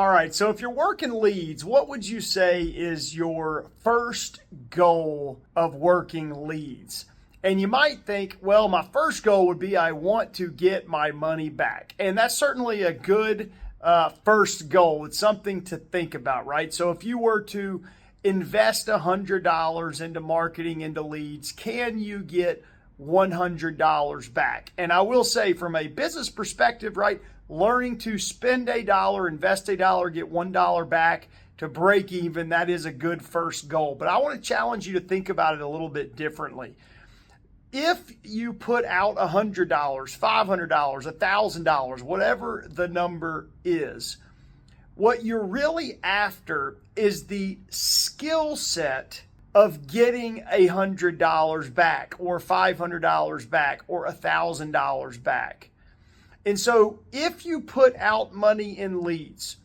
All right, so if you're working leads, what would you say is your first goal of working leads? And you might think, well, my first goal would be I want to get my money back. And that's certainly a good first goal. It's something to think about, right? So if you were to invest $100 into marketing, into leads, can you get $100 back? And I will say from a business perspective, right, learning to spend $1, invest $1, get $1 back to break even, that is a good first goal. But I want to challenge you to think about it a little bit differently. If you put out $100, $500, $1,000, whatever the number is, what you're really after is the skill set of getting $100 back or $500 back or $1,000 back. And so if you put out money in leads,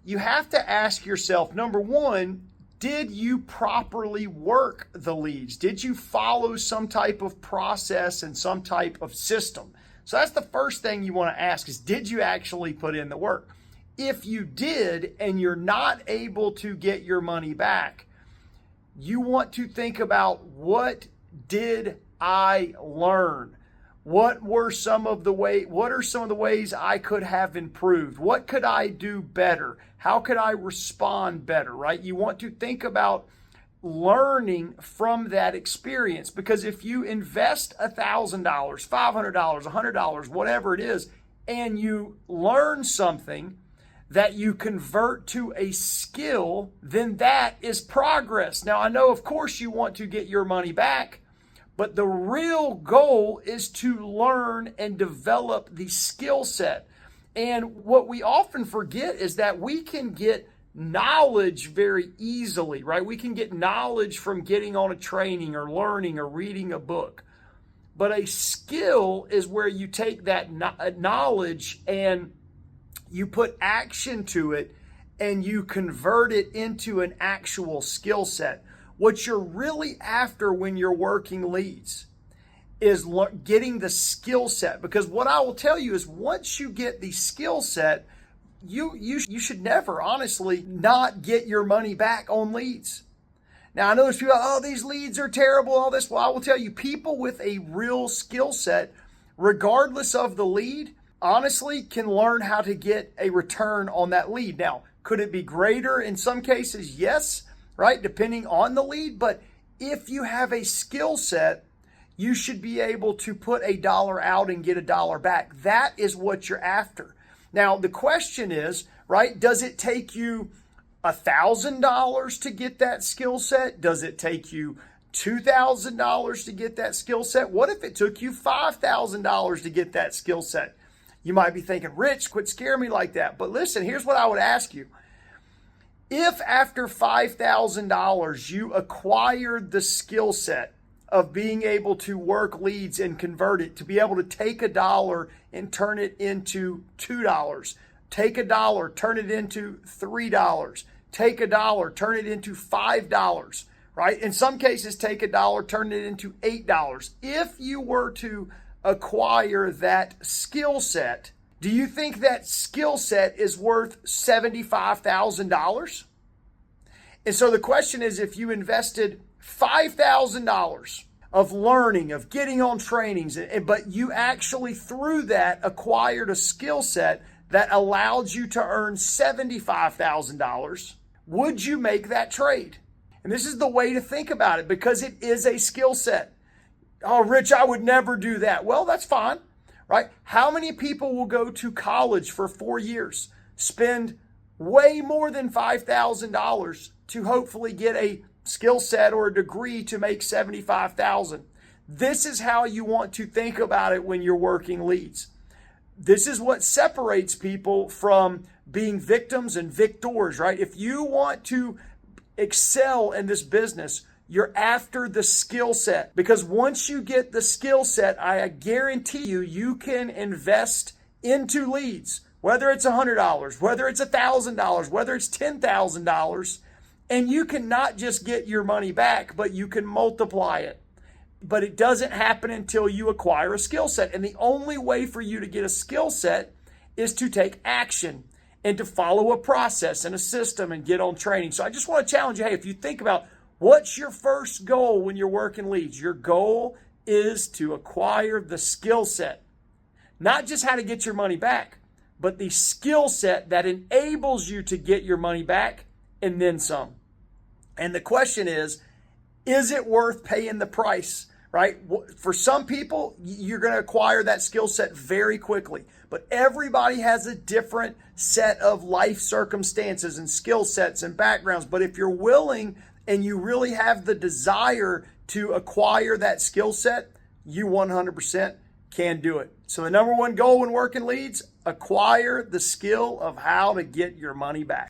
you have to ask yourself, number one, did you properly work the leads? Did you follow some type of process and some type of system? So that's the first thing you want to ask is, did you actually put in the work? If you did and you're not able to get your money back, you want to think about, what did I learn? What are some of the ways I could have improved? What could I do better? How could I respond better, right? You want to think about learning from that experience, because if you invest $1,000, $500, $100, whatever it is, and you learn something that you convert to a skill, then that is progress. Now, I know, of course, you want to get your money back, but the real goal is to learn and develop the skill set. And what we often forget is that we can get knowledge very easily, right? We can get knowledge from getting on a training or learning or reading a book. But a skill is where you take that knowledge and you put action to it and you convert it into an actual skill set. What you're really after when you're working leads is getting the skill set. Because what I will tell you is, once you get the skill set, you should never, honestly, not get your money back on leads. Now, I know there's people, oh, these leads are terrible, all this. Well, I will tell you, people with a real skill set, regardless of the lead, honestly can learn how to get a return on that lead. Now, could it be greater in some cases? Yes, right? Depending on the lead. But if you have a skill set, you should be able to put $1 out and get $1 back. That is what you're after. Now, the question is, right, does it take you $1,000 to get that skill set? Does it take you $2,000 to get that skill set? What if it took you $5,000 to get that skill set? You might be thinking, Rich, quit scaring me like that. But listen, here's what I would ask you. If after $5,000 you acquired the skill set of being able to work leads and convert it, to be able to take $1 and turn it into $2, take $1, turn it into $3, take $1, turn it into $5, right? In some cases, take $1, turn it into $8. If you were to acquire that skill set, do you think that skill set is worth $75,000? And so the question is, if you invested $5,000 of learning, of getting on trainings, but you actually through that acquired a skill set that allowed you to earn $75,000, would you make that trade? And this is the way to think about it, because it is a skill set. Oh, Rich, I would never do that. Well, that's fine, right? How many people will go to college for 4 years, spend way more than $5,000 to hopefully get a skill set or a degree to make $75,000? This is how you want to think about it when you're working leads. This is what separates people from being victims and victors, right? If you want to excel in this business, you're after the skill set, because once you get the skill set, I guarantee you, you can invest into leads, whether it's $100, whether it's $1,000, whether it's $10,000, and you can not just get your money back, but you can multiply it. But it doesn't happen until you acquire a skill set. And the only way for you to get a skill set is to take action. and to follow a process and a system and get on training. So I just want to challenge you, hey, if you think about what's your first goal when you're working leads, your goal is to acquire the skill set, not just how to get your money back, but the skill set that enables you to get your money back and then some. And the question is it worth paying the price, right? For some people, you're going to acquire that skill set very quickly, but everybody has a different set of life circumstances and skill sets and backgrounds. But if you're willing and you really have the desire to acquire that skill set, you 100% can do it. So the number one goal when working leads, acquire the skill of how to get your money back.